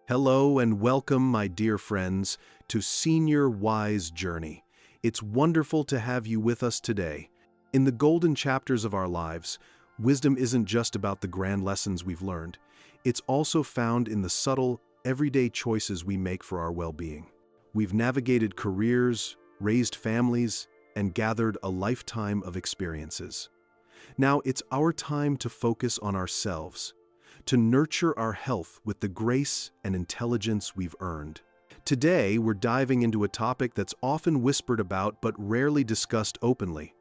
Hello and welcome, my dear friends, to Senior Wise Journey. It's wonderful to have you with us today. In the golden chapters of our lives, wisdom isn't just about the grand lessons we've learned. It's also found in the subtle, everyday choices we make for our well-being. We've navigated careers, raised families, and gathered a lifetime of experiences. Now it's our time to focus on ourselves, to nurture our health with the grace and intelligence we've earned. Today, we're diving into a topic that's often whispered about but rarely discussed openly: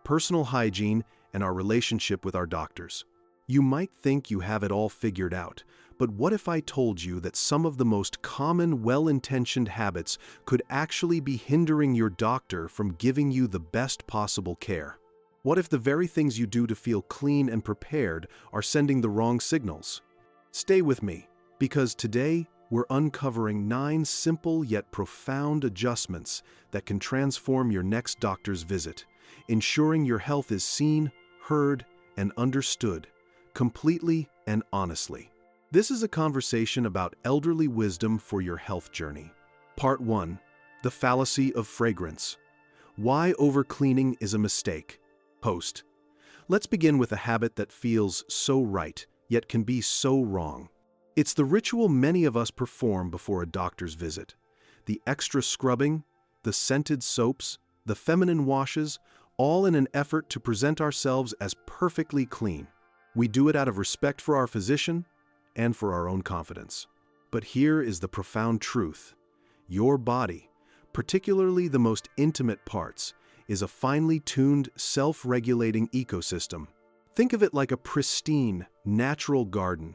personal hygiene and our relationship with our doctors. You might think you have it all figured out, but what if I told you that some of the most common, well-intentioned habits could actually be hindering your doctor from giving you the best possible care? What if the very things you do to feel clean and prepared are sending the wrong signals? Stay with me, because today we're uncovering 9 simple yet profound adjustments that can transform your next doctor's visit, ensuring your health is seen, heard, and understood, completely and honestly. This is a conversation about elderly wisdom for your health journey. Part 1. The Fallacy of Fragrance. Why overcleaning is a mistake. Host. Let's begin with a habit that feels so right, yet can be so wrong. It's the ritual many of us perform before a doctor's visit. The extra scrubbing, the scented soaps, the feminine washes, all in an effort to present ourselves as perfectly clean. We do it out of respect for our physician and for our own confidence. But here is the profound truth. Your body, particularly the most intimate parts, is a finely tuned, self-regulating ecosystem. Think of it like a pristine, natural garden.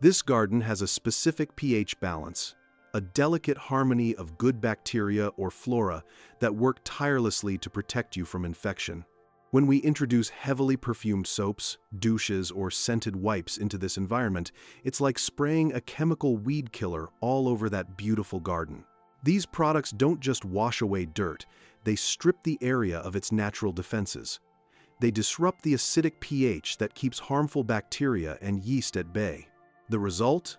This garden has a specific pH balance, a delicate harmony of good bacteria or flora that work tirelessly to protect you from infection. When we introduce heavily perfumed soaps, douches, or scented wipes into this environment, it's like spraying a chemical weed killer all over that beautiful garden. These products don't just wash away dirt, they strip the area of its natural defenses. They disrupt the acidic pH that keeps harmful bacteria and yeast at bay. The result?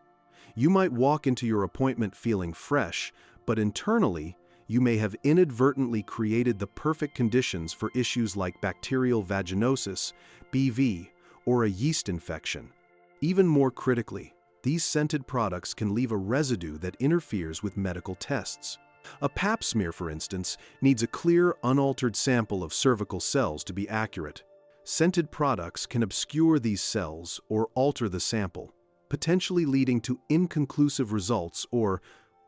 You might walk into your appointment feeling fresh, but internally, you may have inadvertently created the perfect conditions for issues like bacterial vaginosis, BV, or a yeast infection. Even more critically, these scented products can leave a residue that interferes with medical tests. A Pap smear, for instance, needs a clear, unaltered sample of cervical cells to be accurate. Scented products can obscure these cells or alter the sample, potentially leading to inconclusive results or,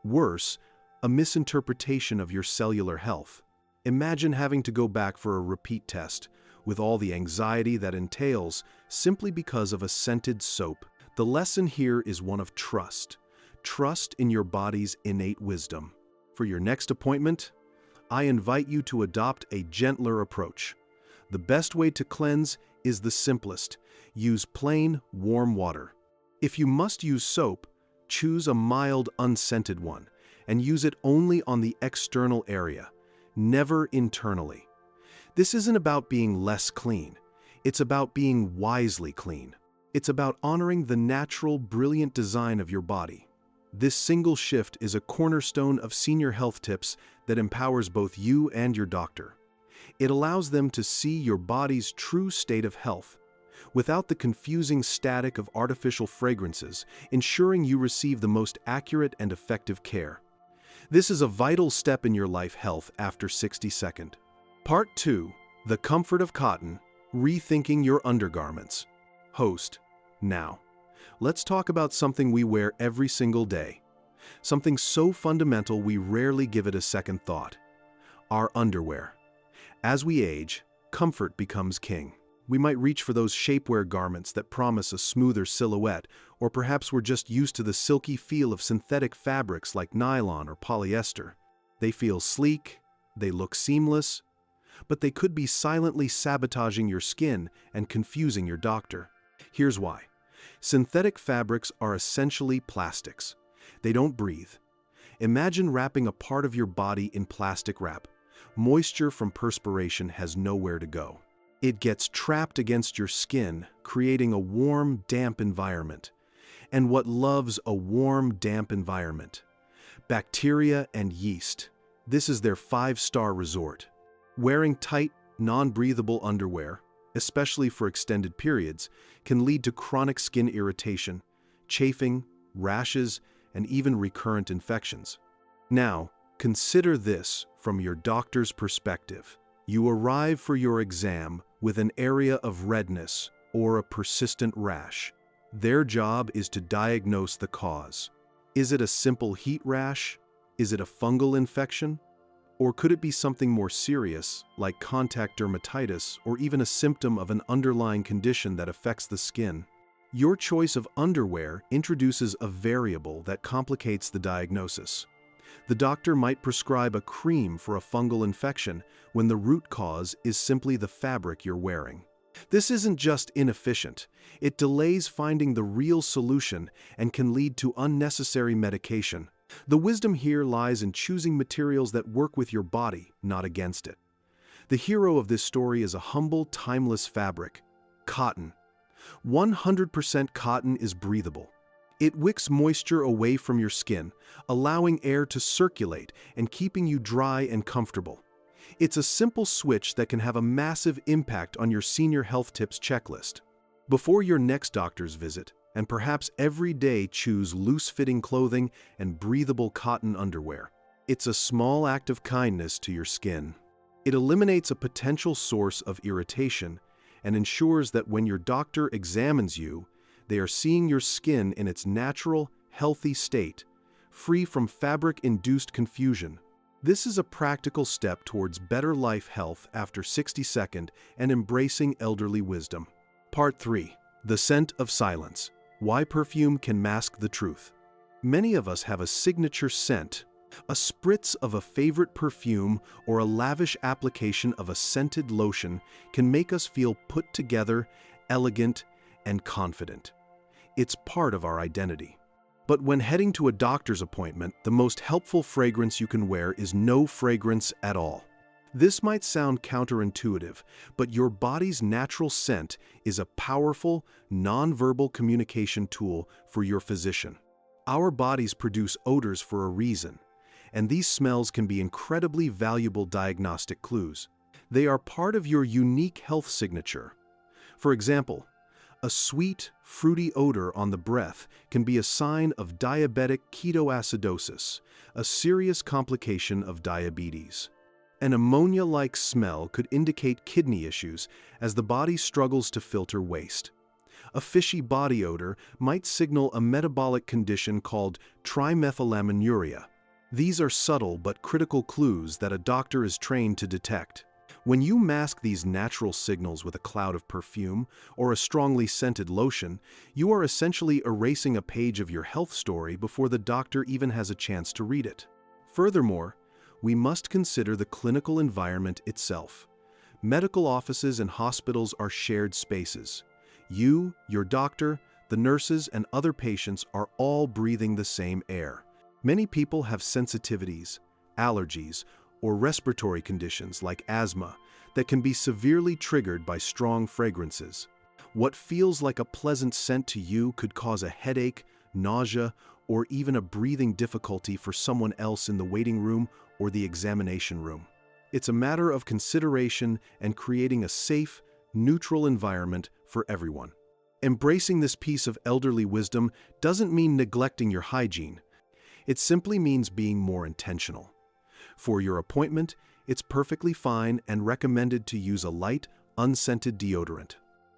worse, a misinterpretation of your cellular health. Imagine having to go back for a repeat test, with all the anxiety that entails, simply because of a scented soap. The lesson here is one of trust. Trust in your body's innate wisdom. For your next appointment, I invite you to adopt a gentler approach. The best way to cleanse is the simplest. Use plain, warm water. If you must use soap, choose a mild, unscented one, and use it only on the external area, never internally. This isn't about being less clean. It's about being wisely clean. It's about honoring the natural, brilliant design of your body. This single shift is a cornerstone of senior health tips that empowers both you and your doctor. It allows them to see your body's true state of health, without the confusing static of artificial fragrances, ensuring you receive the most accurate and effective care. This is a vital step in your life health after 60-second. Part 2. The Comfort of Cotton, Rethinking Your Undergarments. Host. Now, let's talk about something we wear every single day. Something so fundamental we rarely give it a second thought. Our underwear. As we age, comfort becomes king. We might reach for those shapewear garments that promise a smoother silhouette, or perhaps we're just used to the silky feel of synthetic fabrics like nylon or polyester. They feel sleek, they look seamless, but they could be silently sabotaging your skin and confusing your doctor. Here's why. Synthetic fabrics are essentially plastics. They don't breathe. Imagine wrapping a part of your body in plastic wrap. Moisture from perspiration has nowhere to go. It gets trapped against your skin, creating a warm, damp environment. and what loves a warm, damp environment. Bacteria and yeast. This is their five-star resort. Wearing tight, non-breathable underwear, especially for extended periods, can lead to chronic skin irritation, chafing, rashes, and even recurrent infections. Now, consider this from your doctor's perspective. You arrive for your exam with an area of redness or a persistent rash. Their job is to diagnose the cause. Is it a simple heat rash? Is it a fungal infection? Or could it be something more serious, like contact dermatitis or even a symptom of an underlying condition that affects the skin? Your choice of underwear introduces a variable that complicates the diagnosis. The doctor might prescribe a cream for a fungal infection when the root cause is simply the fabric you're wearing. This isn't just inefficient, it delays finding the real solution and can lead to unnecessary medication. The wisdom here lies in choosing materials that work with your body, not against it. The hero of this story is a humble, timeless fabric: cotton. 100% cotton is breathable. It wicks moisture away from your skin, allowing air to circulate and keeping you dry and comfortable. It's a simple switch that can have a massive impact on your senior health tips checklist. Before your next doctor's visit, and perhaps every day, choose loose-fitting clothing and breathable cotton underwear. It's a small act of kindness to your skin. It eliminates a potential source of irritation and ensures that when your doctor examines you, they are seeing your skin in its natural, healthy state, free from fabric-induced confusion. This is a practical step towards better life health after 60-second and embracing elderly wisdom. Part 3. The Scent of Silence. Why perfume can mask the truth. Many of us have a signature scent. A spritz of a favorite perfume or a lavish application of a scented lotion can make us feel put together, elegant, and confident. It's part of our identity. But when heading to a doctor's appointment, the most helpful fragrance you can wear is no fragrance at all. This might sound counterintuitive, but your body's natural scent is a powerful, nonverbal communication tool for your physician. Our bodies produce odors for a reason, and these smells can be incredibly valuable diagnostic clues. They are part of your unique health signature. For example, a sweet, fruity odor on the breath can be a sign of diabetic ketoacidosis, a serious complication of diabetes. An ammonia-like smell could indicate kidney issues as the body struggles to filter waste. A fishy body odor might signal a metabolic condition called trimethylaminuria. These are subtle but critical clues that a doctor is trained to detect. When you mask these natural signals with a cloud of perfume or a strongly scented lotion, you are essentially erasing a page of your health story before the doctor even has a chance to read it. Furthermore, we must consider the clinical environment itself. Medical offices and hospitals are shared spaces. You, your doctor, the nurses, and other patients are all breathing the same air. Many people have sensitivities, allergies, or respiratory conditions like asthma that can be severely triggered by strong fragrances. What feels like a pleasant scent to you could cause a headache, nausea, or even a breathing difficulty for someone else in the waiting room or the examination room. It's a matter of consideration and creating a safe, neutral environment for everyone. Embracing this piece of elderly wisdom doesn't mean neglecting your hygiene. It simply means being more intentional. For your appointment, it's perfectly fine and recommended to use a light, unscented deodorant.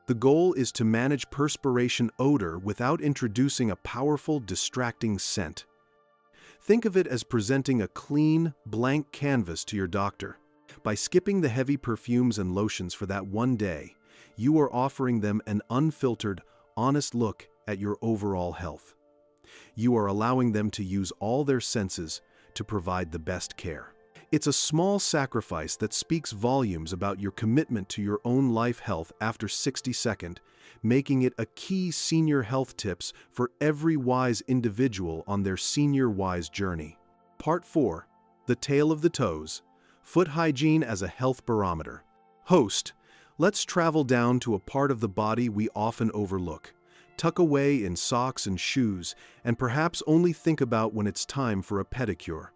The goal is to manage perspiration odor without introducing a powerful, distracting scent. Think of it as presenting a clean, blank canvas to your doctor. By skipping the heavy perfumes and lotions for that one day, you are offering them an unfiltered, honest look at your overall health. You are allowing them to use all their senses to provide the best care. It's a small sacrifice that speaks volumes about your commitment to your own life health after 60-second, making it a key senior health tips for every wise individual on their senior wise journey. Part 4. The Tale of the Toes. Foot hygiene as a health barometer. Host, let's travel down to a part of the body we often overlook: Tuck away in socks and shoes, and perhaps only think about when it's time for a pedicure.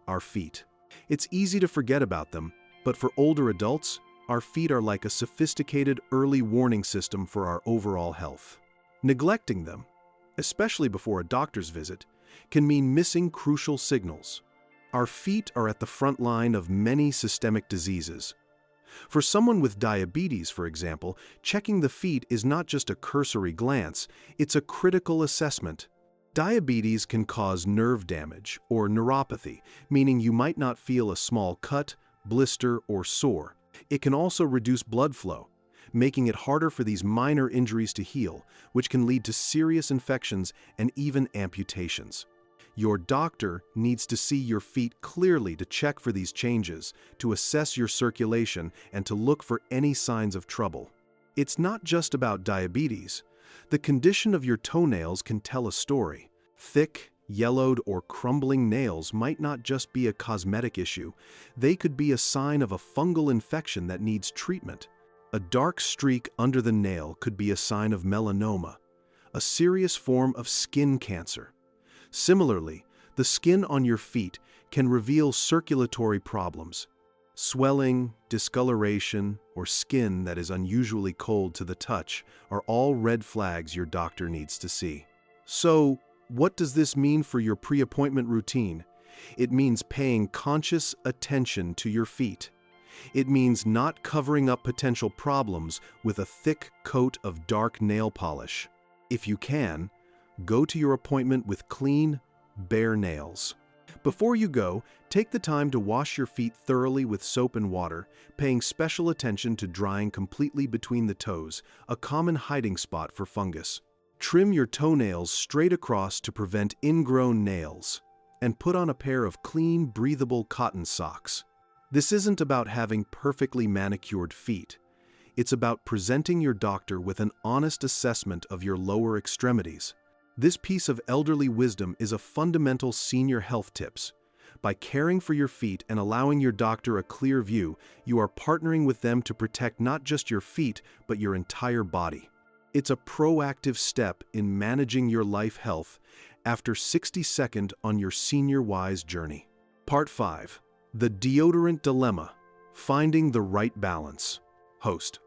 Our feet. It's easy to forget about them, but for older adults, our feet are like a sophisticated early warning system for our overall health. Neglecting them, especially before a doctor's visit, can mean missing crucial signals. Our feet are at the front line of many systemic diseases. For someone with diabetes, for example, checking the feet is not just a cursory glance, it's a critical assessment. Diabetes can cause nerve damage or neuropathy, meaning you might not feel a small cut, blister, or sore. It can also reduce blood flow, making it harder for these minor injuries to heal, which can lead to serious infections and even amputations. Your doctor needs to see your feet clearly to check for these changes, to assess your circulation, and to look for any signs of trouble. It's not just about diabetes. The condition of your toenails can tell a story. Thick, yellowed, or crumbling nails might not just be a cosmetic issue. They could be a sign of a fungal infection that needs treatment. A dark streak under the nail could be a sign of melanoma, a serious form of skin cancer. Similarly, the skin on your feet can reveal circulatory problems. Swelling, discoloration, or skin that is unusually cold to the touch are all red flags your doctor needs to see. So, what does this mean for your pre-appointment routine? It means paying conscious attention to your feet. It means not covering up potential problems with a thick coat of dark nail polish. If you can, go to your appointment with clean, bare nails. Before you go, take the time to wash your feet thoroughly with soap and water, paying special attention to drying completely between the toes, a common hiding spot for fungus. Trim your toenails straight across to prevent ingrown nails, and put on a pair of clean, breathable cotton socks. This isn't about having perfectly manicured feet. It's about presenting your doctor with an honest assessment of your lower extremities. This piece of elderly wisdom is a fundamental senior health tips. By caring for your feet and allowing your doctor a clear view, you are partnering with them to protect not just your feet, but your entire body. It's a proactive step in managing your life health after 60-second on your senior wise journey. Part 5. The Deodorant Dilemma. Finding the right balance. Host.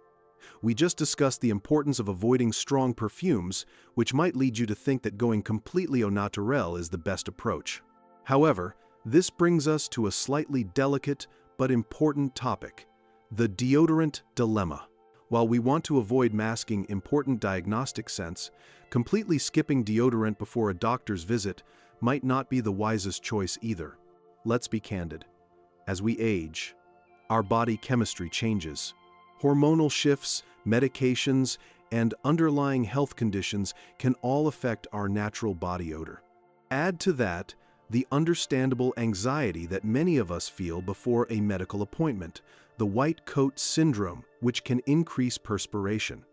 We just discussed the importance of avoiding strong perfumes, which might lead you to think that going completely au naturel is the best approach. However, this brings us to a slightly delicate but important topic, the deodorant dilemma. While we want to avoid masking important diagnostic scents, completely skipping deodorant before a doctor's visit might not be the wisest choice either. Let's be candid. As we age, our body chemistry changes. Hormonal shifts, medications, and underlying health conditions can all affect our natural body odor. Add to that the understandable anxiety that many of us feel before a medical appointment, the white coat syndrome, which can increase perspiration.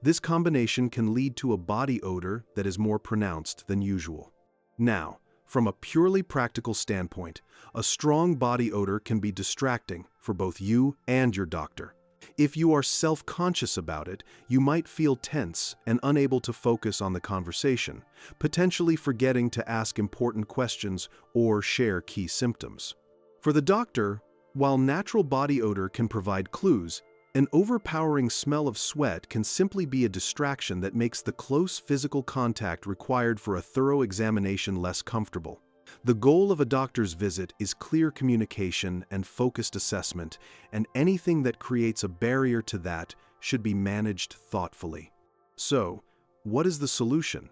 This combination can lead to a body odor that is more pronounced than usual. Now, from a purely practical standpoint, a strong body odor can be distracting for both you and your doctor. If you are self-conscious about it, you might feel tense and unable to focus on the conversation, potentially forgetting to ask important questions or share key symptoms. For the doctor, while natural body odor can provide clues, an overpowering smell of sweat can simply be a distraction that makes the close physical contact required for a thorough examination less comfortable. The goal of a doctor's visit is clear communication and focused assessment, and anything that creates a barrier to that should be managed thoughtfully. So, what is the solution?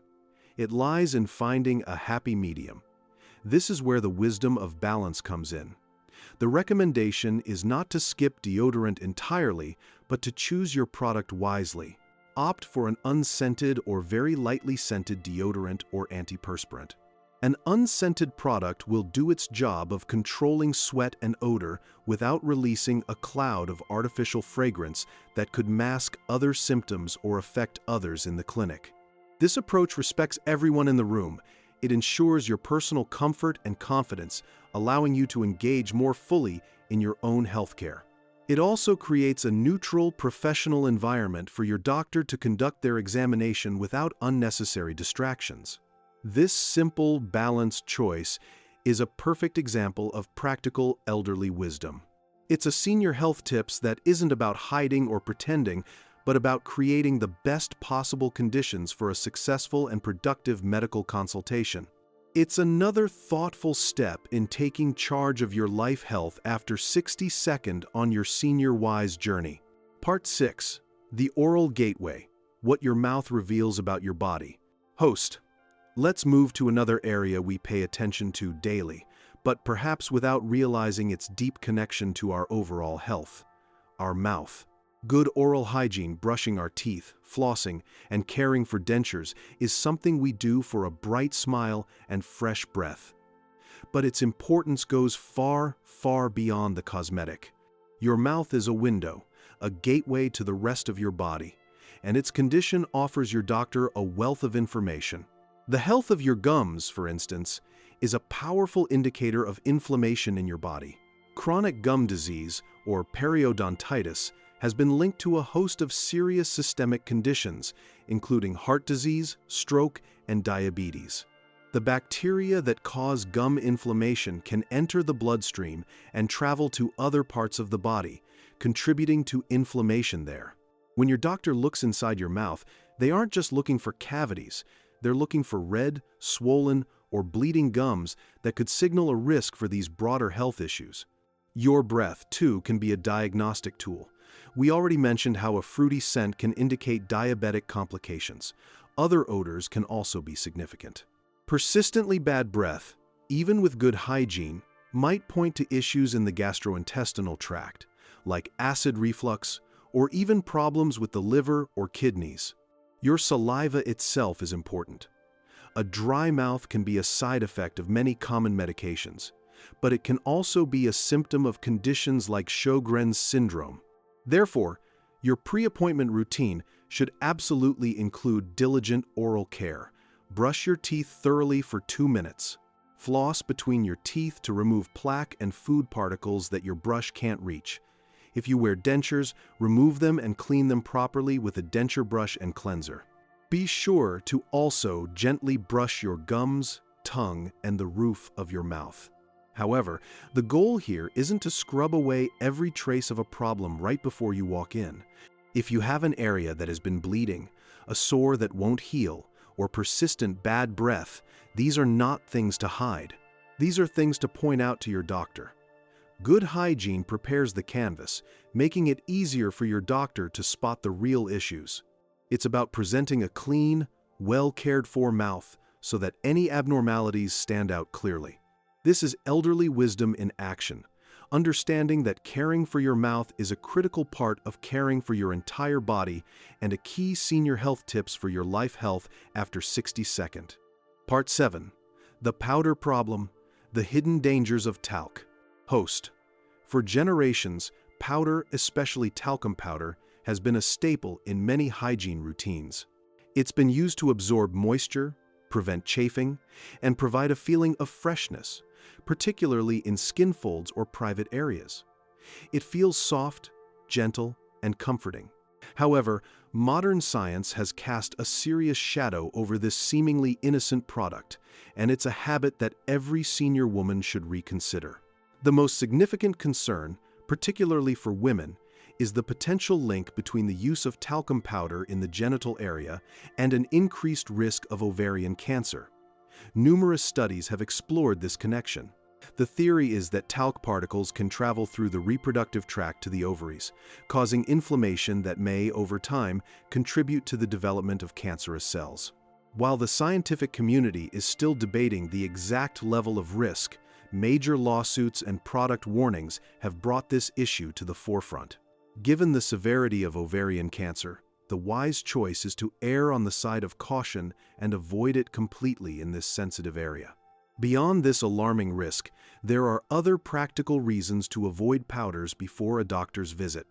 It lies in finding a happy medium. This is where the wisdom of balance comes in. The recommendation is not to skip deodorant entirely, but to choose your product wisely. Opt for an unscented or very lightly scented deodorant or antiperspirant. An unscented product will do its job of controlling sweat and odor without releasing a cloud of artificial fragrance that could mask other symptoms or affect others in the clinic. This approach respects everyone in the room. It ensures your personal comfort and confidence, allowing you to engage more fully in your own healthcare. It also creates a neutral, professional environment for your doctor to conduct their examination without unnecessary distractions. This simple, balanced choice is a perfect example of practical elderly wisdom. It's a senior health tips that isn't about hiding or pretending, but about creating the best possible conditions for a successful and productive medical consultation. It's another thoughtful step in taking charge of your life health after 60-second on your Senior Wise journey. Part 6. The Oral Gateway. What your mouth reveals about your body. Host. Let's move to another area we pay attention to daily, but perhaps without realizing its deep connection to our overall health. Our mouth. Good oral hygiene, brushing our teeth, flossing, and caring for dentures is something we do for a bright smile and fresh breath. But its importance goes far, far beyond the cosmetic. Your mouth is a window, a gateway to the rest of your body, and its condition offers your doctor a wealth of information. The health of your gums, for instance, is a powerful indicator of inflammation in your body. Chronic gum disease, or periodontitis, has been linked to a host of serious systemic conditions, including heart disease, stroke, and diabetes. The bacteria that cause gum inflammation can enter the bloodstream and travel to other parts of the body, contributing to inflammation there. When your doctor looks inside your mouth, they aren't just looking for cavities, they're looking for red, swollen, or bleeding gums that could signal a risk for these broader health issues. Your breath, too, can be a diagnostic tool. We already mentioned how a fruity scent can indicate diabetic complications. Other odors can also be significant. Persistently bad breath, even with good hygiene, might point to issues in the gastrointestinal tract, like acid reflux, or even problems with the liver or kidneys. Your saliva itself is important. A dry mouth can be a side effect of many common medications, but it can also be a symptom of conditions like Sjogren's syndrome. Therefore, your pre-appointment routine should absolutely include diligent oral care. Brush your teeth thoroughly for 2 minutes. Floss between your teeth to remove plaque and food particles that your brush can't reach. If you wear dentures, remove them and clean them properly with a denture brush and cleanser. Be sure to also gently brush your gums, tongue, and the roof of your mouth. However, the goal here isn't to scrub away every trace of a problem right before you walk in. If you have an area that has been bleeding, a sore that won't heal, or persistent bad breath, these are not things to hide. These are things to point out to your doctor. Good hygiene prepares the canvas, making it easier for your doctor to spot the real issues. It's about presenting a clean, well-cared-for mouth so that any abnormalities stand out clearly. This is elderly wisdom in action, understanding that caring for your mouth is a critical part of caring for your entire body and a key senior health tips for your life health after 60-second. Part 7. The Powder Problem, the Hidden Dangers of Talc. Host. For generations, powder, especially talcum powder, has been a staple in many hygiene routines. It's been used to absorb moisture, prevent chafing, and provide a feeling of freshness, particularly in skin folds or private areas. It feels soft, gentle, and comforting. However, modern science has cast a serious shadow over this seemingly innocent product, and it's a habit that every senior woman should reconsider. The most significant concern, particularly for women, is the potential link between the use of talcum powder in the genital area and an increased risk of ovarian cancer. Numerous studies have explored this connection. The theory is that talc particles can travel through the reproductive tract to the ovaries, causing inflammation that may, over time, contribute to the development of cancerous cells. While the scientific community is still debating the exact level of risk, major lawsuits and product warnings have brought this issue to the forefront. Given the severity of ovarian cancer, the wise choice is to err on the side of caution and avoid it completely in this sensitive area. Beyond this alarming risk, there are other practical reasons to avoid powders before a doctor's visit.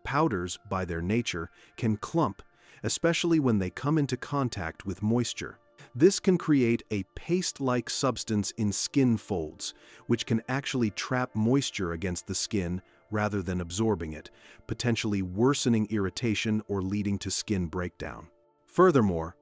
Powders, by their nature, can clump, especially when they come into contact with moisture. This can create a paste-like substance in skin folds, which can actually trap moisture against the skin, rather than absorbing it, potentially worsening irritation or leading to skin breakdown. Furthermore,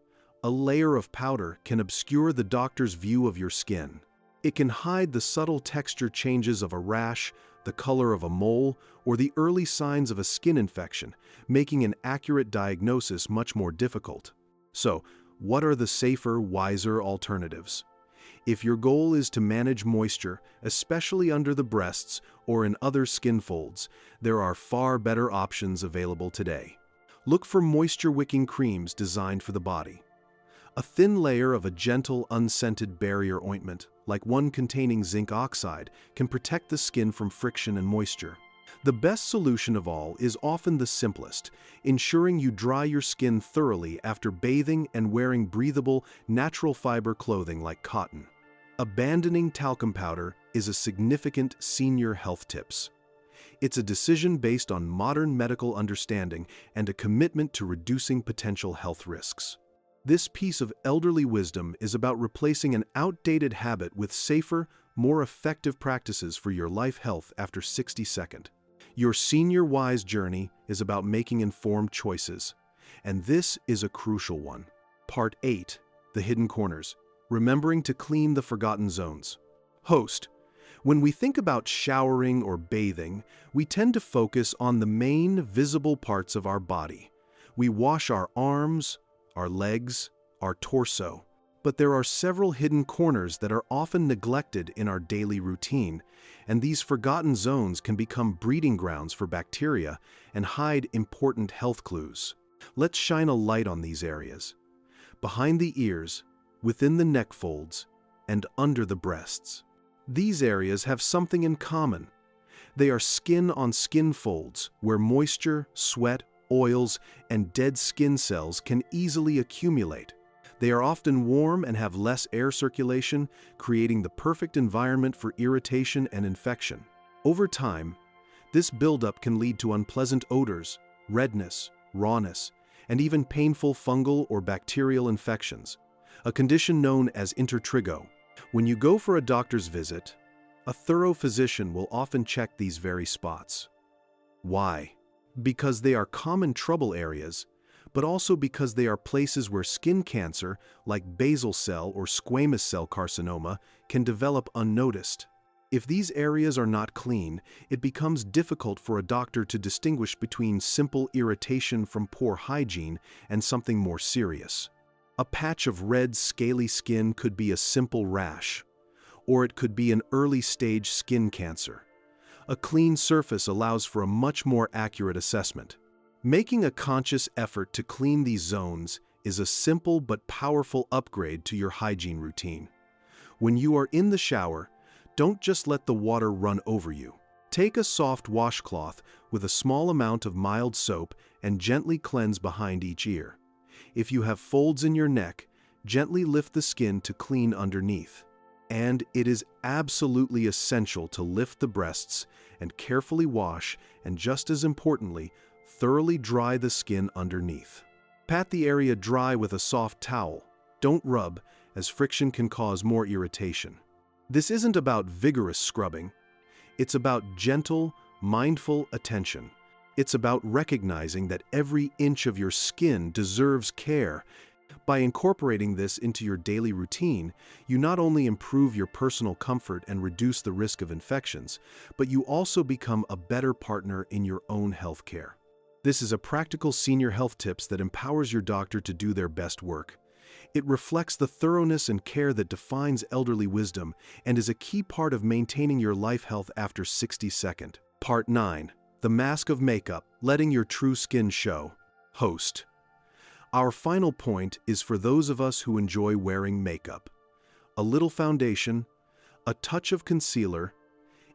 a layer of powder can obscure the doctor's view of your skin. It can hide the subtle texture changes of a rash, the color of a mole, or the early signs of a skin infection, making an accurate diagnosis much more difficult. So, what are the safer, wiser alternatives? If your goal is to manage moisture, especially under the breasts or in other skin folds, there are far better options available today. Look for moisture-wicking creams designed for the body. A thin layer of a gentle, unscented barrier ointment, like one containing zinc oxide, can protect the skin from friction and moisture. The best solution of all is often the simplest, ensuring you dry your skin thoroughly after bathing and wearing breathable, natural fiber clothing like cotton. Abandoning talcum powder is a significant senior health tips. It's a decision based on modern medical understanding and a commitment to reducing potential health risks. This piece of elderly wisdom is about replacing an outdated habit with safer, more effective practices for your life health after 60-second. Your senior wise journey is about making informed choices, and this is a crucial one. Part 8, the hidden corners, remembering to clean the forgotten zones. Host, when we think about showering or bathing, we tend to focus on the main visible parts of our body. We wash our arms, our legs, our torso. But there are several hidden corners that are often neglected in our daily routine, and these forgotten zones can become breeding grounds for bacteria and hide important health clues. Let's shine a light on these areas. Behind the ears, within the neck folds, and under the breasts. These areas have something in common. They are skin-on-skin folds where moisture, sweat, oils, and dead skin cells can easily accumulate. They are often warm and have less air circulation, creating the perfect environment for irritation and infection. Over time, this buildup can lead to unpleasant odors, redness, rawness, and even painful fungal or bacterial infections, a condition known as intertrigo. When you go for a doctor's visit, a thorough physician will often check these very spots. Why? Because they are common trouble areas, but also because they are places where skin cancer, like basal cell or squamous cell carcinoma, can develop unnoticed. If these areas are not clean, it becomes difficult for a doctor to distinguish between simple irritation from poor hygiene and something more serious. A patch of red, scaly skin could be a simple rash, or it could be an early-stage skin cancer. A clean surface allows for a much more accurate assessment. Making a conscious effort to clean these zones is a simple but powerful upgrade to your hygiene routine. When you are in the shower, don't just let the water run over you. Take a soft washcloth with a small amount of mild soap and gently cleanse behind each ear. If you have folds in your neck, gently lift the skin to clean underneath. And it is absolutely essential to lift the breasts and carefully wash, and just as importantly, thoroughly dry the skin underneath. Pat the area dry with a soft towel. Don't rub, as friction can cause more irritation. This isn't about vigorous scrubbing. It's about gentle, mindful attention. It's about recognizing that every inch of your skin deserves care. By incorporating this into your daily routine, you not only improve your personal comfort and reduce the risk of infections, but you also become a better partner in your own health care. This is a practical senior health tips that empowers your doctor to do their best work. It reflects the thoroughness and care that defines elderly wisdom and is a key part of maintaining your life health after 60-second. Part 9. The mask of makeup, letting your true skin show. Host. Our final point is for those of us who enjoy wearing makeup. A little foundation, a touch of concealer,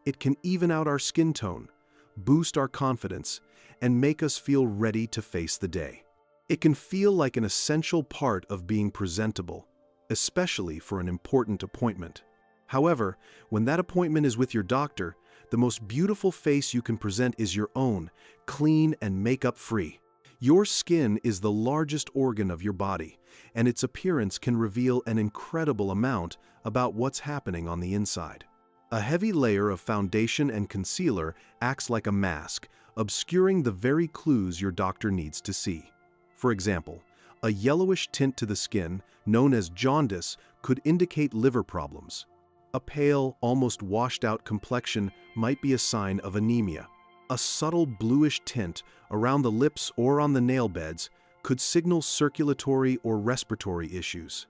it can even out our skin tone, boost our confidence, and make us feel ready to face the day. It can feel like an essential part of being presentable, especially for an important appointment. However, when that appointment is with your doctor, the most beautiful face you can present is your own, clean and makeup-free. Your skin is the largest organ of your body, and its appearance can reveal an incredible amount about what's happening on the inside. A heavy layer of foundation and concealer acts like a mask, obscuring the very clues your doctor needs to see. For example, a yellowish tint to the skin, known as jaundice, could indicate liver problems. A pale, almost washed-out complexion might be a sign of anemia. A subtle bluish tint around the lips or on the nail beds could signal circulatory or respiratory issues.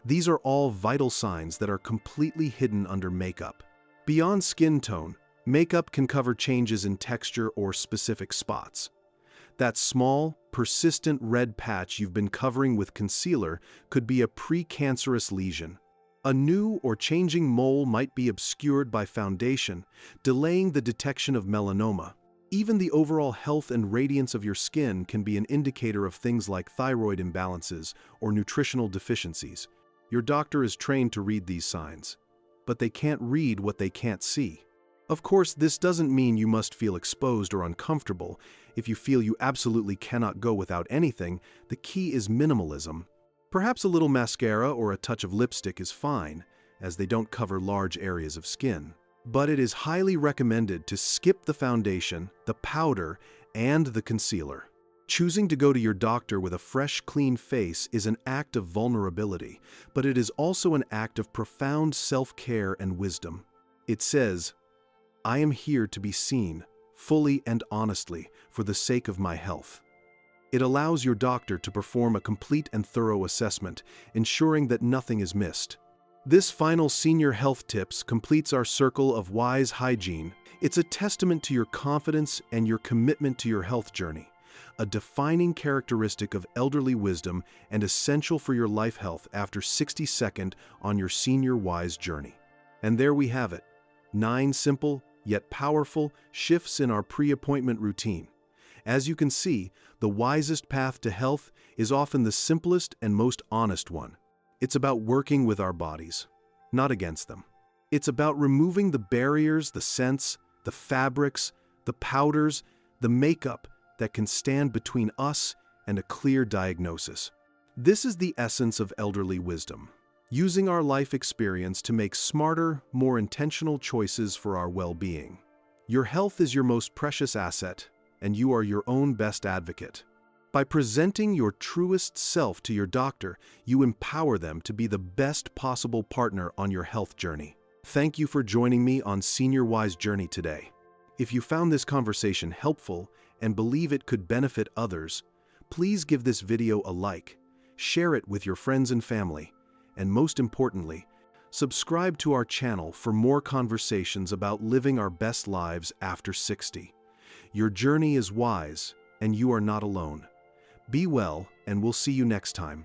These are all vital signs that are completely hidden under makeup. Beyond skin tone, makeup can cover changes in texture or specific spots. That small, persistent red patch you've been covering with concealer could be a precancerous lesion. A new or changing mole might be obscured by foundation, delaying the detection of melanoma. Even the overall health and radiance of your skin can be an indicator of things like thyroid imbalances or nutritional deficiencies. Your doctor is trained to read these signs, but they can't read what they can't see. Of course, this doesn't mean you must feel exposed or uncomfortable. If you feel you absolutely cannot go without anything, the key is minimalism. Perhaps a little mascara or a touch of lipstick is fine, as they don't cover large areas of skin. But it is highly recommended to skip the foundation, the powder, and the concealer. Choosing to go to your doctor with a fresh, clean face is an act of vulnerability, but it is also an act of profound self-care and wisdom. It says, "I am here to be seen, fully and honestly, for the sake of my health." It allows your doctor to perform a complete and thorough assessment, ensuring that nothing is missed. This final senior health tips completes our circle of wise hygiene. It's a testament to your confidence and your commitment to your health journey, a defining characteristic of elderly wisdom and essential for your life health after 62nd on your senior wise journey. And there we have it, 9 simple yet powerful shifts in our pre-appointment routine. As you can see, the wisest path to health is often the simplest and most honest one. It's about working with our bodies, not against them. It's about removing the barriers, the scents, the fabrics, the powders, the makeup that can stand between us and a clear diagnosis. This is the essence of elderly wisdom, using our life experience to make smarter, more intentional choices for our well-being. Your health is your most precious asset, and you are your own best advocate. By presenting your truest self to your doctor, you empower them to be the best possible partner on your health journey. Thank you for joining me on Senior Wise Journey today. If you found this conversation helpful and believe it could benefit others, please give this video a like, share it with your friends and family, and most importantly, subscribe to our channel for more conversations about living our best lives after 60. Your journey is wise, and you are not alone. Be well, and we'll see you next time.